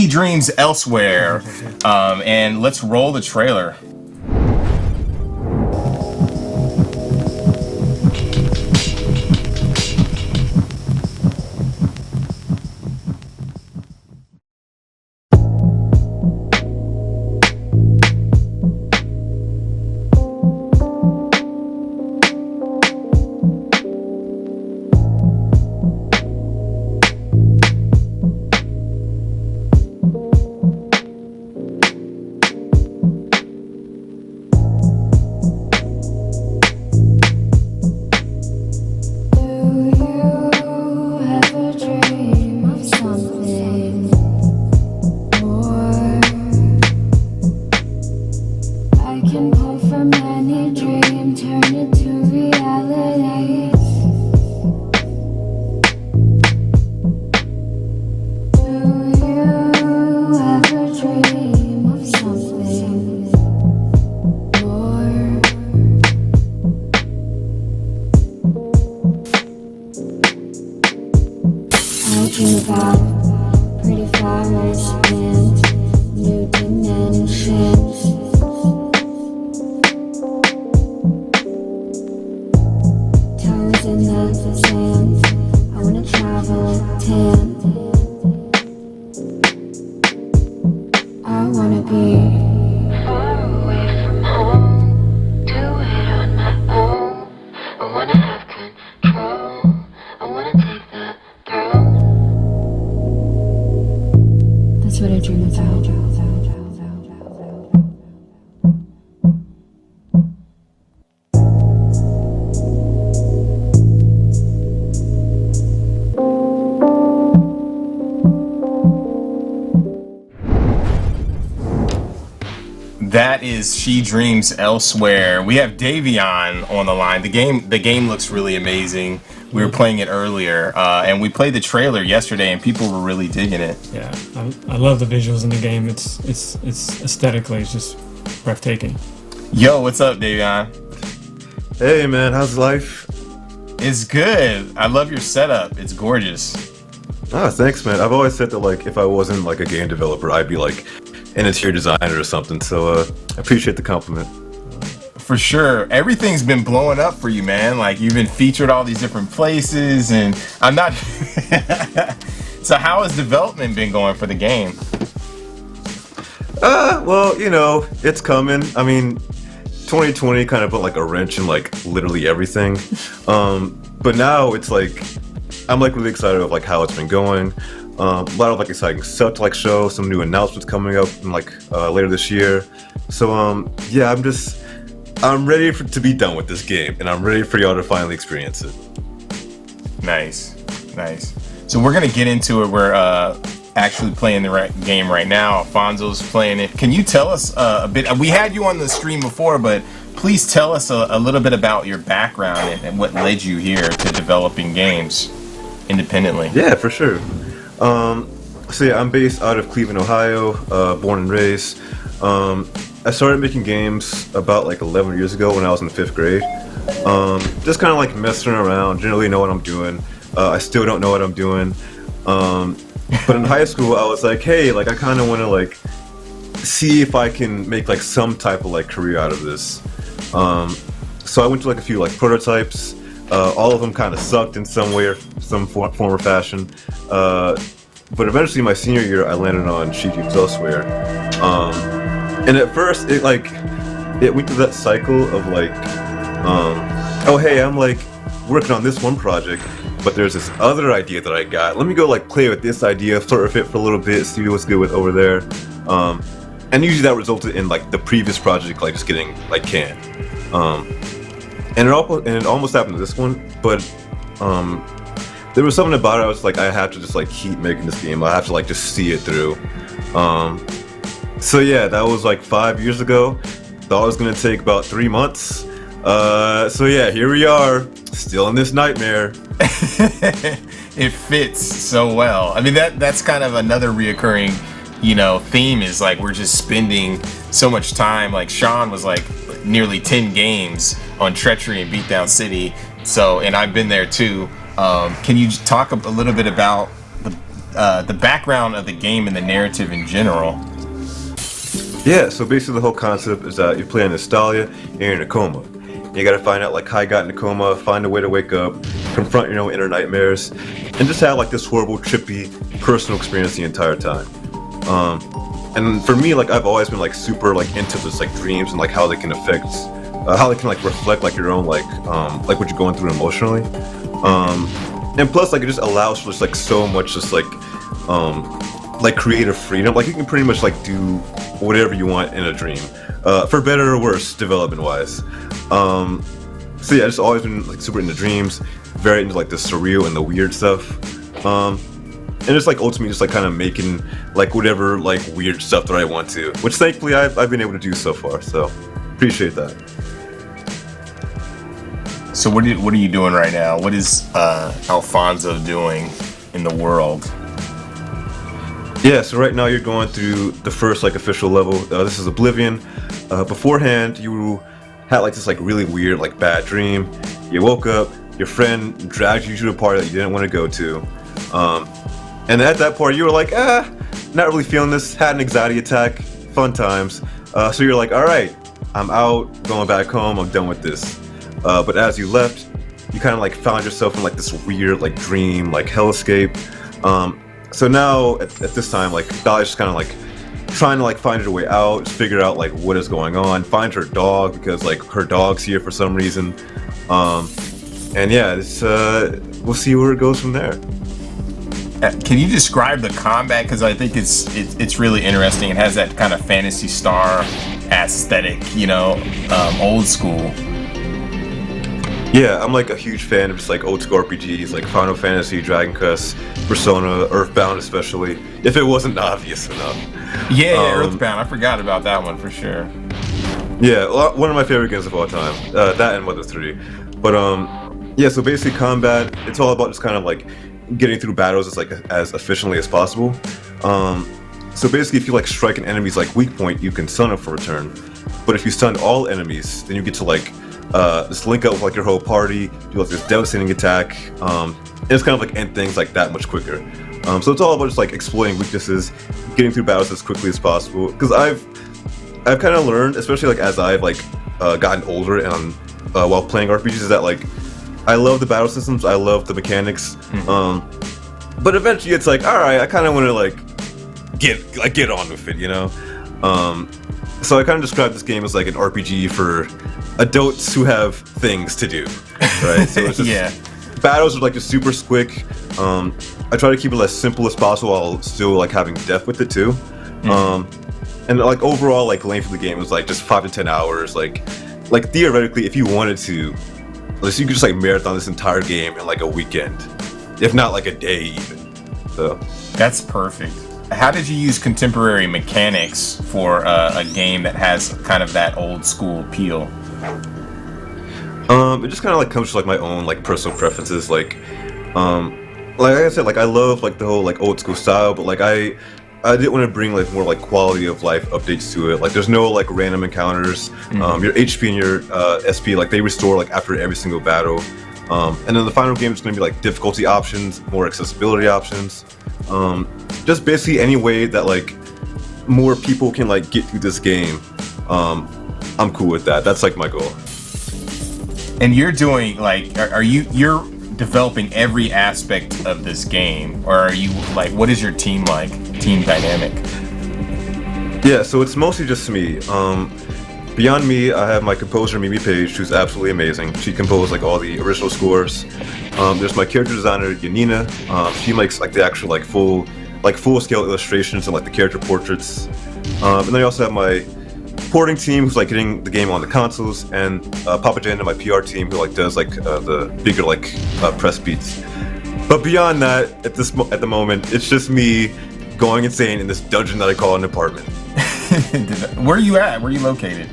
She Dreams Elsewhere. And let's roll the trailer. That is She Dreams Elsewhere. We have Davionne on the line. The game looks really amazing. We were playing it earlier, and we played the trailer yesterday, and people were really digging it. Yeah, I love the visuals in the game. It's aesthetically, it's just breathtaking. Yo, what's up, Davionne? Hey, man, how's life? It's good. I love your setup. It's gorgeous. Ah, thanks, man. I've always said that, like, if I wasn't like a game developer, I'd be like an interior designer or something. So I appreciate the compliment. For sure. Everything's been blowing up for you, man. Like, you've been featured all these different places, and I'm not. So how has development been going for the game? Well, you know, it's coming. I mean, 2020 kind of put like a wrench in like literally everything. But now it's like I'm like really excited of like how it's been going. A lot of like exciting stuff to like show, some new announcements coming up in, like later this year. So yeah, I'm ready to be done with this game, and I'm ready for y'all to finally experience it. Nice. So we're gonna get into it. We're actually playing the game right now. Alfonso's playing it. Can you tell us a bit? We had you on the stream before, but please tell us a little bit about your background and what led you here to developing games independently. Yeah, for sure. So yeah, I'm based out of Cleveland, Ohio, born and raised. I started making games about like 11 years ago when I was in 5th grade. Just kind of like messing around, didn't really know what I'm doing. I still don't know what I'm doing. But in high school, I was like, hey, like I kind of want to like see if I can make like some type of like career out of this. So I went to like a few like prototypes. All of them kind of sucked in some way or some form or fashion. But eventually, my senior year, I landed on She Dreams Elsewhere. And at first, it went through that cycle of like, oh hey, I'm like working on this one project, but there's this other idea that I got. Let me go like play with this idea, flirt with it for a little bit, see what's good with over there. And usually that resulted in like the previous project like just getting like canned. And it almost happened to this one, but there was something about it. I was like, I have to just like keep making this game. I have to like just see it through. So yeah, that was like 5 years ago. Thought it was gonna take about 3 months. So yeah, here we are, still in this nightmare. It fits so well. I mean, that's kind of another reoccurring, theme is like we're just spending so much time. Like Sean was like nearly 10 games on Treachery and Beatdown City. So, and I've been there too. Can you talk a little bit about the background of the game and the narrative in general. Yeah, so basically the whole concept is that you're playing Nostalgia and you're in a coma. You gotta find out like how you got in a coma, find a way to wake up, confront your own inner nightmares, and just have like this horrible, trippy, personal experience the entire time. And for me, like I've always been like super like into this like dreams and like how they can affect, how they can like reflect like your own like what you're going through emotionally. And plus like it just allows for just like so much just like creative freedom. Like you can pretty much like do whatever you want in a dream, for better or worse, development wise. So yeah, I've just always been like super into dreams, very into like the surreal and the weird stuff. And it's like ultimately just like kind of making like whatever like weird stuff that I want to, which thankfully I've been able to do so far. So appreciate that. So what are you doing right now? What is Alfonso doing in the world? Yeah, so right now you're going through the first like official level. This is Oblivion. Beforehand, you had like this like really weird like bad dream. You woke up, your friend dragged you to a party that you didn't want to go to. And at that party you were like, not really feeling this, had an anxiety attack, fun times. So you're like, all right, I'm out, going back home, I'm done with this. But as you left, you kind of like found yourself in like this weird like dream, like hellscape. So now at this time, like Dolly's just kind of like trying to like find her way out, just figure out like what is going on, find her dog because like her dog's here for some reason. And yeah, it's, we'll see where it goes from there. Can you describe the combat? Because I think it's really interesting. It has that kind of Phantasy Star aesthetic, you know, old school. Yeah, I'm like a huge fan of just like old school RPGs, like Final Fantasy, Dragon Quest, Persona, Earthbound especially, if it wasn't obvious enough. Yeah, Earthbound. I forgot about that one for sure. Yeah, one of my favorite games of all time. That and Mother 3. But yeah, so basically combat, it's all about just kind of like getting through battles as efficiently as possible. So basically, if you like strike an enemy's like weak point, you can stun it for a turn. But if you stun all enemies, then you get to like just link up with like your whole party, do like this devastating attack, and it's kind of like end things like that much quicker. So it's all about just like exploiting weaknesses, getting through battles as quickly as possible. Because I've kind of learned, especially like as I've like gotten older and while playing RPGs, is that like I love the battle systems, I love the mechanics, but eventually it's like, all right, I kind of want to like get on with it, you know. So I kind of describe this game as like an RPG for adults who have things to do, right? So it's just, yeah. Battles are like just super quick. I try to keep it as simple as possible while still like having depth with it too. And like overall like length of the game was like just 5 to 10 hours. Like theoretically, if you wanted to, you could just like marathon this entire game in like a weekend, if not like a day even. So That's perfect. How did you use contemporary mechanics for a game that has kind of that old school appeal? It just kind of like comes to like my own like personal preferences. Like I said, like I love like the whole like old school style, but like I didn't want to bring like more like quality of life updates to it. Like there's no like random encounters. Your HP and your SP, like they restore like after every single battle. And then the final game is going to be like difficulty options, more accessibility options. Just basically any way that like more people can like get through this game. I'm cool with that. That's like my goal. And you're doing like, you're developing every aspect of this game, or are you like, what is your team like? Team dynamic? Yeah, so it's mostly just me. Beyond me, I have my composer Mimi Page, who's absolutely amazing. She composed like all the original scores. There's my character designer Yanina. She makes like the actual like full scale illustrations and like the character portraits. And then I also have my porting team who's like getting the game on the consoles, and Papa Jan and my PR team who like does like the bigger like press beats. But beyond that, at the moment, it's just me going insane in this dungeon that I call an apartment. Where are you at? Where are you located?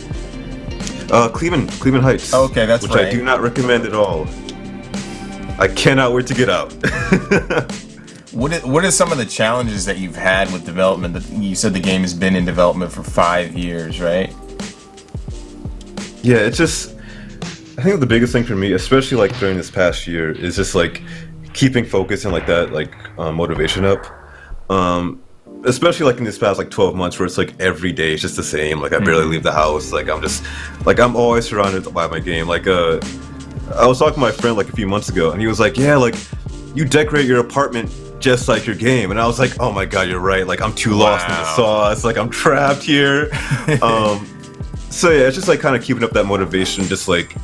Cleveland Heights. Oh, okay, that's which right. I do not recommend at all. I cannot wait to get out. What are some of the challenges that you've had with development? You said the game has been in development for 5 years, right? Yeah, it's just, I think the biggest thing for me, especially like during this past year, is just like keeping focus and like that like motivation up. Especially like in this past like 12 months where it's like every day it's just the same. Like I barely leave the house. Like I'm always surrounded by my game. Like I was talking to my friend like a few months ago, and he was like, yeah, like you decorate your apartment just like your game. And I was like, oh my god, you're right. Like I'm too lost in the sauce. Like I'm trapped here. So yeah, it's just like kind of keeping up that motivation, just like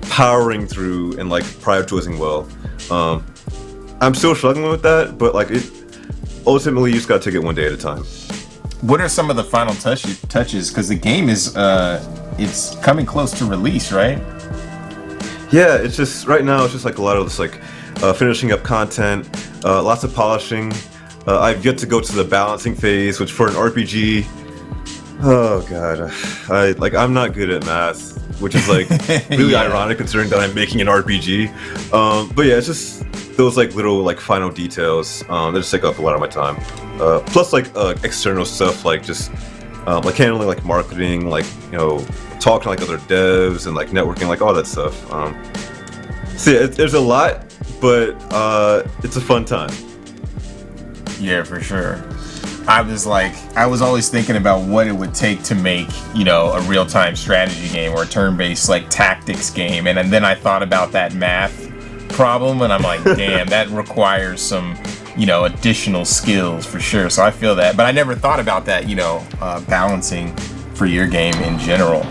powering through and like prioritizing well. I'm still struggling with that, but like it ultimately you just gotta take it one day at a time. What are some of the final touches? Because the game is it's coming close to release, right? Yeah, it's just right now it's just like a lot of this like finishing up content, lots of polishing. I've yet to go to the balancing phase, which for an RPG, oh god, I'm not good at math, which is like really ironic considering that I'm making an RPG. But yeah, it's just those like little like final details that just take up a lot of my time. Plus like external stuff like just like handling like marketing, like talking to like other devs and like networking, like all that stuff. So yeah, there's a lot, but it's a fun time. Yeah, for sure. I was always thinking about what it would take to make, a real-time strategy game or a turn-based like tactics game, and then I thought about that math problem, and I'm like, damn, that requires some, additional skills for sure. So I feel that, but I never thought about that, balancing for your game in general.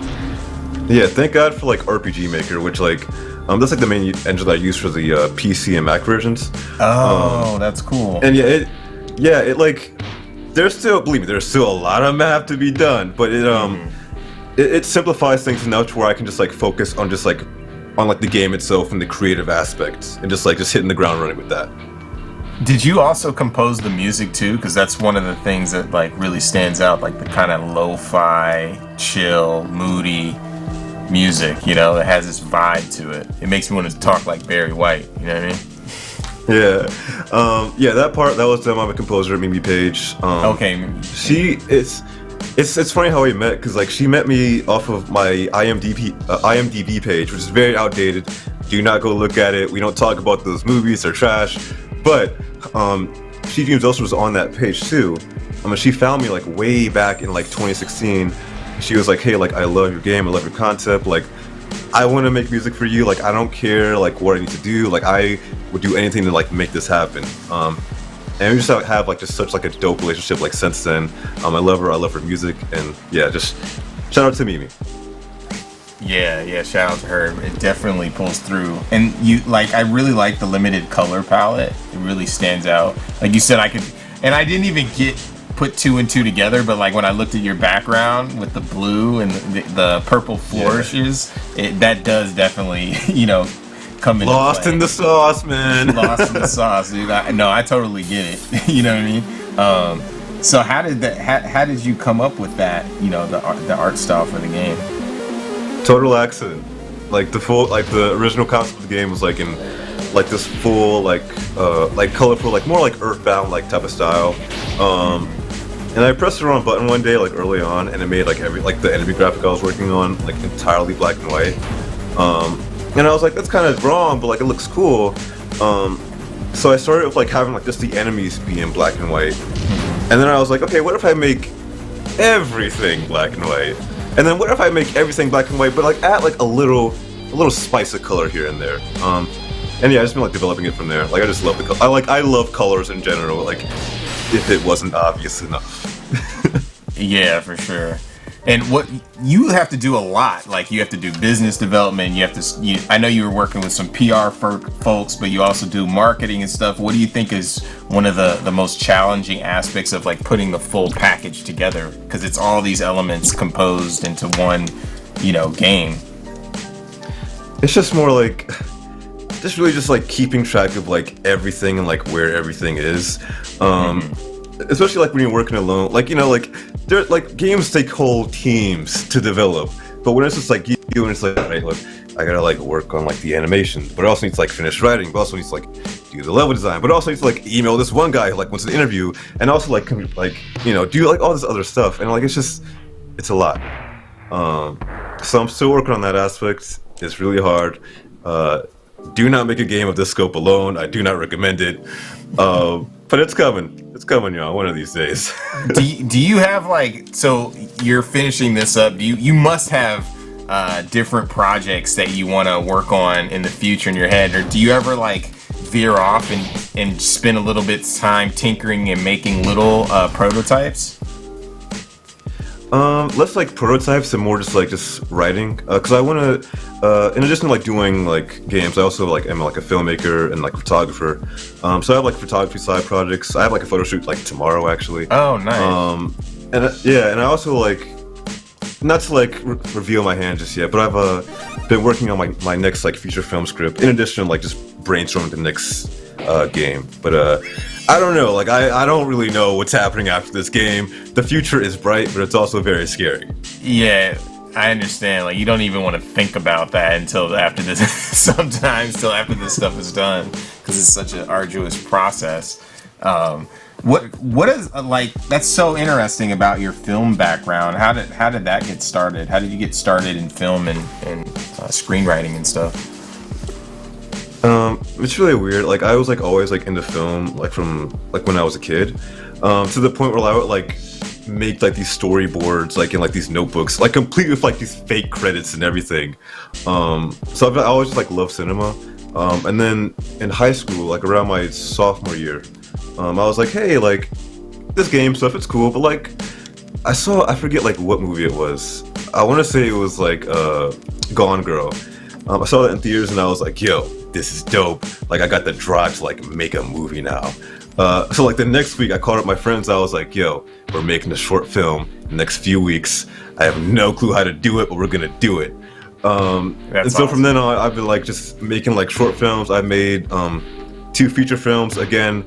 Yeah, thank God for like RPG Maker, which like that's like the main engine that I use for the PC and Mac versions. Oh, that's cool. And it like there's still a lot of math to be done, but it simplifies things enough to where I can just like focus on just like on like the game itself and the creative aspects, and just hitting the ground running with that. Did you also compose the music too? Because that's one of the things that like really stands out, like the kind of lo-fi, chill, moody music, that has this vibe to it. It makes me want to talk like Barry White, you know what I mean? Yeah, that part that was done by my composer, Mimi Page. Okay. It's funny how we met, because like she met me off of my IMDb page, which is very outdated. Do not go look at it. We don't talk about those movies; they're trash. But she James also was on that page too. She found me like way back in like 2016. She was like, "Hey, like I love your game. I love your concept. Like I want to make music for you. Like I don't care like what I need to do. Like I would do anything to like make this happen." And we just have like just such like a dope relationship like since then. I love her music, and yeah, just shout out to Mimi. Yeah, shout out to her. It definitely pulls through. And I really like the limited color palette. It really stands out. Like you said, I didn't even put two and two together, but like when I looked at your background with the blue and the purple flourishes, that does definitely, come into Lost play. In the sauce, man. Lost in the sauce, dude. I totally get it. You know what I mean? So how did you come up with that? The art style for the game. Total accident. Like the original concept of the game was like in like this full like colorful, like more like Earthbound like type of style. And I pressed the wrong button one day like early on, and it made like the enemy graphic I was working on like entirely black and white. And I was like, that's kind of wrong, but like it looks cool. So I started with like having like just the enemies be in black and white, and then I was like, okay, what if I make everything black and white? And then what if I make everything black and white, but like add like a little spice of color here and there. And yeah, I just been like developing it from there. Like I just love the color. I love colors in general. Like if it wasn't obvious enough. Yeah, for sure. And what you have to do a lot. Like you have to do business development. You have to. I know you were working with some PR folks, but you also do marketing and stuff. What do you think is one of the most challenging aspects of like putting the full package together? Because it's all these elements composed into one, game. It's just more like, just really just like keeping track of like everything and like where everything is. Especially like when you're working alone, like there like games take whole teams to develop, but when it's just like you and it's like, right, look, I gotta like work on like the animation, but it also needs to like finish writing, but also needs to like do the level design, but also needs to like email this one guy who like wants an interview, and also like do like all this other stuff, and like it's a lot. So I'm still working on that aspect. It's really hard. Do not make a game of this scope alone. I do not recommend it. But it's coming. It's coming, y'all. One of these days. Do you have like, so you're finishing this up? You must have different projects that you want to work on in the future in your head, or do you ever like veer off and spend a little bit of time tinkering and making little prototypes? Less like prototypes and more just writing. Because I want to, in addition to like doing like games, I also like am like a filmmaker and like photographer. So I have like photography side projects. I have like a photo shoot like tomorrow actually. Oh, nice. And I also like, not to like reveal my hand just yet, but I've been working on my next like feature film script. In addition to like just brainstorming the next game. But I don't know, like I don't really know what's happening after this game. The future is bright, but it's also very scary. Yeah, I understand. Like you don't even want to think about that until after this. Sometimes till after this stuff is done, because it's such an arduous process. What is like that's so interesting about your film background? How did that get started? How did you get started in film and screenwriting and stuff? It's really weird. Like I was like always like into film, like from like when I was a kid, to the point where I would like make like these storyboards, like in like these notebooks, like complete with like these fake credits and everything. So I always just like loved cinema. And then in high school, like around my sophomore year, I was like, hey, like this game stuff, it's cool, but like I forget like what movie it was. I want to say it was like Gone Girl. I saw that in theaters and I was like, yo, this is dope. Like I got the drive to like make a movie now. So like the next week I called up my friends. I was like, yo, we're making a short film in the next few weeks. I have no clue how to do it, but we're gonna do it. And so from then on, I've been like just making like short films. I made 2 feature films, again,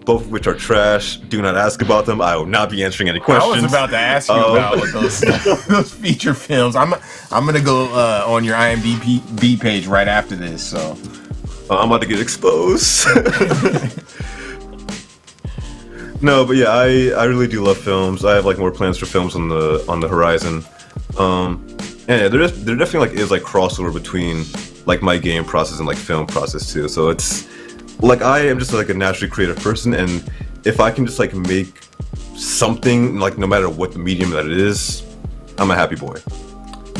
both of which are trash. Do not ask about them. I will not be answering any questions. I was about to ask you about what those feature films. I'm gonna go on your IMDb page right after this. So I'm about to get exposed. No, but yeah, I really do love films. I have like more plans for films on the horizon. And yeah, there definitely like is like crossover between like my game process and like film process too. So it's like I am just like a naturally creative person, and if I can just like make something, like no matter what the medium that it is, I'm a happy boy.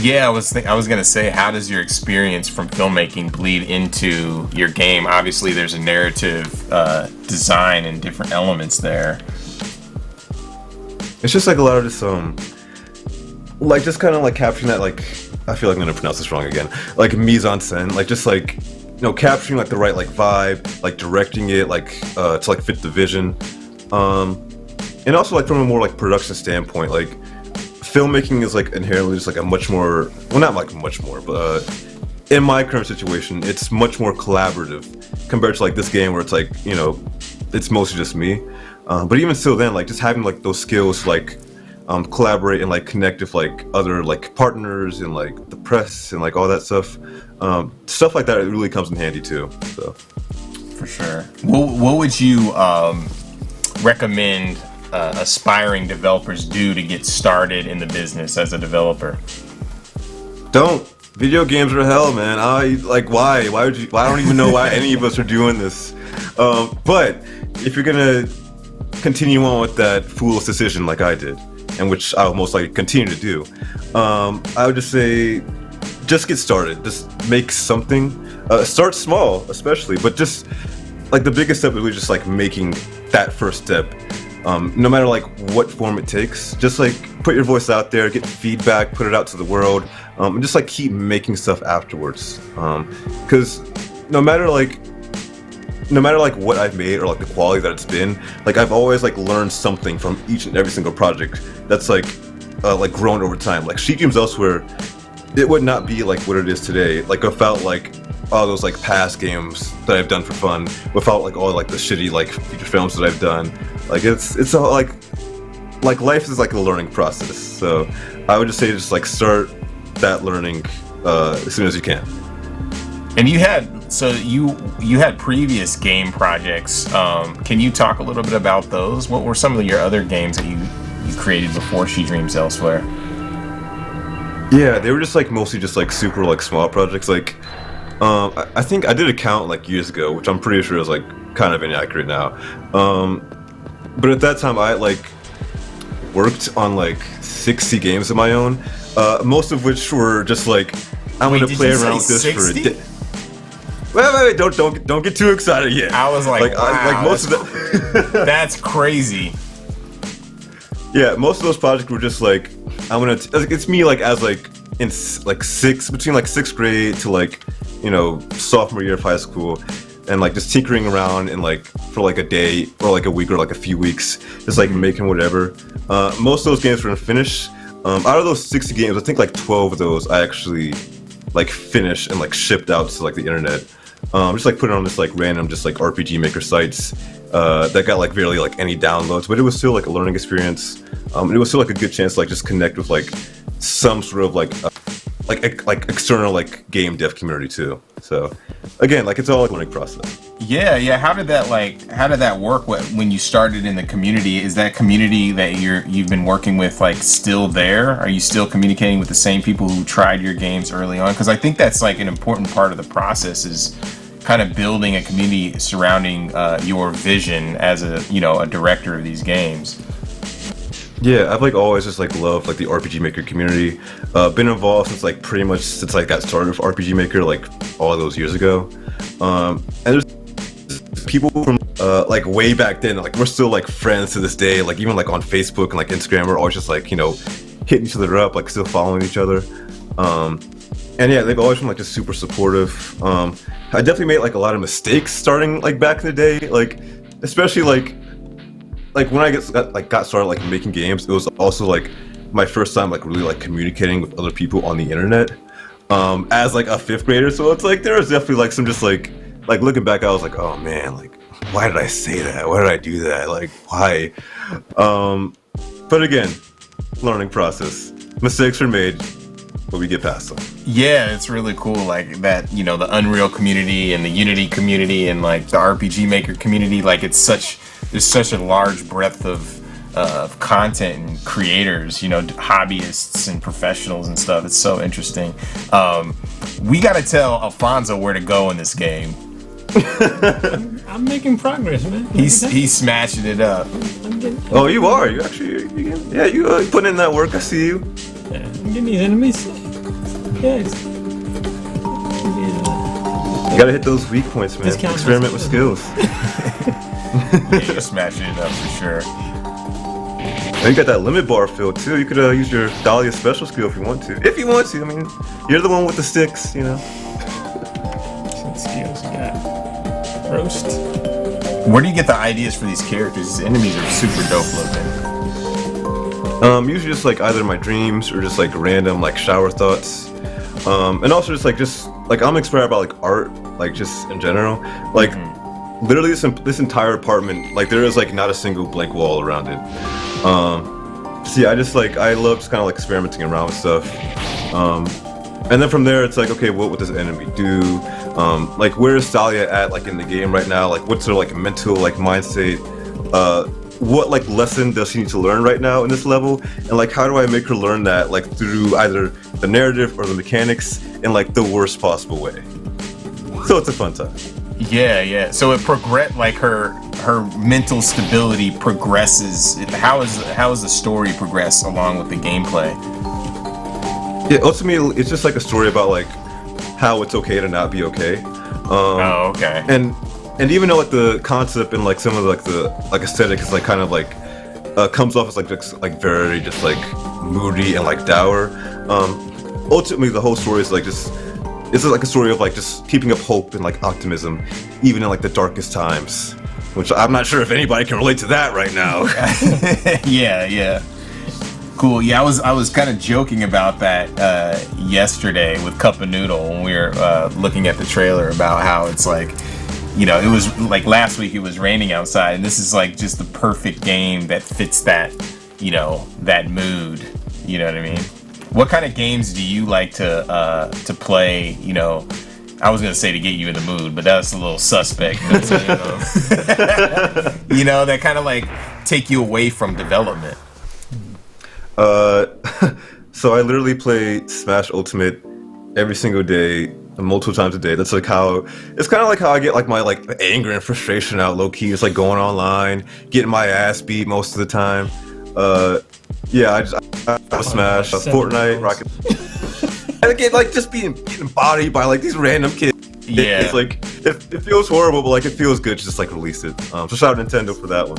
Yeah, I was gonna say, how does your experience from filmmaking bleed into your game? Obviously, there's a narrative, design, and different elements there. It's just like a lot of this, like just kind of like capturing that, like I feel like I'm gonna pronounce this wrong again, like mise en scène, like just like capturing like the right like vibe, like directing it like to like fit the vision, and also like from a more like production standpoint, like. Filmmaking is like inherently just like a much more, well not like much more, but in my current situation, it's much more collaborative compared to like this game where it's like, it's mostly just me. But even still then, like just having like those skills to like collaborate and like connect with like other like partners and like the press and like all that stuff. Stuff like that, it really comes in handy too. So for sure. What would you recommend aspiring developers do to get started in the business as a developer? Don't. Video games are hell, man. Why would you? I don't even know why any of us are doing this. But if you're gonna continue on with that foolish decision like I did, and which I'll most likely continue to do, I would just say, just get started. Just make something. Start small, especially, but just like the biggest step is really just like making that first step. No matter like what form it takes, just like put your voice out there, get feedback, put it out to the world, and just like keep making stuff afterwards. Because no matter like what I've made or like the quality that it's been, like I've always like learned something from each and every single project that's like grown over time. Like Sheet Dreams Elsewhere, it would not be like what it is today, like without like all those like past games that I've done for fun, without like all like the shitty like feature films that I've done. Like it's all like life is like a learning process. So I would just say just like start that learning as soon as you can. And you had previous game projects. Can you talk a little bit about those? What were some of your other games that you created before She Dreams Elsewhere? Yeah, they were just like mostly just like super like small projects. Like I think I did a count like years ago, which I'm pretty sure is like kind of inaccurate now. But at that time, I like worked on like 60 games of my own, most of which were just like I'm gonna play around with this 60? For a day. Wait! Don't get too excited yet. I was like, wow, like most of the that's crazy. Yeah, most of those projects were just like it's me like as like in like between like sixth grade to like sophomore year of high school, and like just tinkering around and like for like a day or like a week or like a few weeks, just like making whatever. Most of those games were finished. Out of those 60 games, I think like 12 of those I actually like finished and like shipped out to like the internet. Just like put it on this like random just like RPG Maker sites that got like barely like any downloads, but it was still like a learning experience. And it was still like a good chance to like just connect with like some sort of like external like game dev community too. So again, like it's all like a learning process. Yeah. How did that work when you started in the community? Is that community that you've been working with like still there? Are you still communicating with the same people who tried your games early on? Because I think that's like an important part of the process is kind of building a community surrounding your vision as a director of these games. Yeah, I've like always just like loved like the RPG Maker community. Been involved since like pretty much since I got started with RPG Maker like all those years ago. And there's people from like way back then, like we're still like friends to this day. Like even like on Facebook and like Instagram, we're always just like hitting each other up, like still following each other. And yeah, they've always been like just super supportive. I definitely made like a lot of mistakes starting like back in the day, like especially like when I got started like making games. It was also like my first time like really like communicating with other people on the internet as like a fifth grader. So it's like there was definitely like some just like looking back, I was like, oh man, like why did I say that? Why did I do that? Like why? But again, learning process. Mistakes are made, but we get past them. Yeah, it's really cool, like that, the Unreal community and the Unity community and like the RPG Maker community, like there's such a large breadth of content and creators, hobbyists and professionals and stuff. It's so interesting. We got to tell Alfonso where to go in this game. I'm making progress, man. He's smashing it up. Oh, you are? You actually? You putting in that work. I see you. Yeah, I'm getting these enemies. Yeah. You gotta hit those weak points, man. Experiment with skills. Yeah, you're smashing it up for sure. And you got that limit bar filled too. You could use your Dahlia special skill if you want to. I mean, you're the one with the sticks, Some skills you got. Roast. Where do you get the ideas for these characters? These enemies are super dope looking. Usually just like either my dreams or just like random like shower thoughts. And also just like I'm inspired by like art, like just in general. Like literally this entire apartment, like there is like not a single blank wall around it. So yeah, I love just kind of like experimenting around with stuff. And then from there it's like, okay, what would this enemy do? Like where is Dahlia at like in the game right now? Like what's her like mental like mindset? What like lesson does she need to learn right now in this level? And like how do I make her learn that like through either the narrative or the mechanics in like the worst possible way? So it's a fun time. Yeah. So it like her mental stability progresses. How is the story progress along with the gameplay? Yeah, ultimately it's just like a story about like how it's okay to not be okay. Okay. And even though like the concept and like some of like the like aesthetic is like kind of like comes off as like just like very just like moody and like dour. Ultimately the whole story is like it's like a story of like just keeping up hope and like optimism even in like the darkest times, which I'm not sure if anybody can relate to that right now. Yeah. Cool. Yeah, I was kind of joking about that yesterday with Cup of Noodle when we were looking at the trailer about how it's like, it was like last week it was raining outside, and this is like just the perfect game that fits that, that mood. You know what I mean? What kind of games do you like to play? I was gonna say to get you in the mood, but that's a little suspect. But, that kind of like take you away from development. So I literally play Smash Ultimate every single day, multiple times a day. That's like how it's kind of like how I get like my like anger and frustration out low key. It's like going online, getting my ass beat most of the time. Yeah, I Smash, Fortnite, Rocket. And again, like just getting bodied by like these random kids. Yeah, it's like it feels horrible, but like it feels good to just like release it. So shout out Nintendo for that one.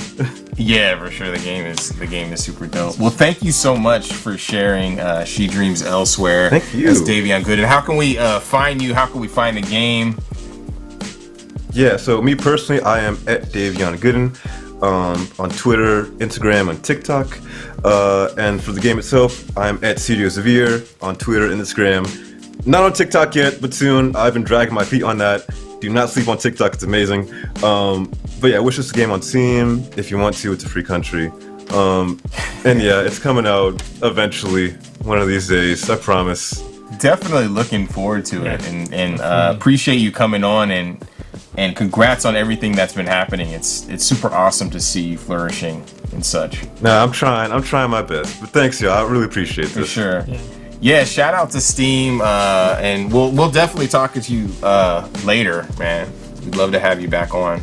Yeah, for sure. The game is super dope. Well, thank you so much for sharing She Dreams Elsewhere. Thank you. As Davionne Gooden. How can we find you? How can we find the game? Yeah, so me personally, I am at Davionne Gooden on Twitter, Instagram, and TikTok. And for the game itself, I'm at Studio Xavier on Twitter and Instagram. Not on TikTok yet, but soon. I've been dragging my feet on that. Do not sleep on TikTok, it's amazing. But yeah, wish us the game on Steam. If you want to, it's a free country. And yeah, it's coming out eventually, one of these days, I promise. Definitely looking forward to it, and appreciate you coming on, and congrats on everything that's been happening. It's super awesome to see you flourishing and such. Nah, I'm trying my best. But thanks, y'all. I really appreciate this. For sure. Yeah, shout out to Steam, and we'll definitely talk to you later, man. We'd love to have you back on.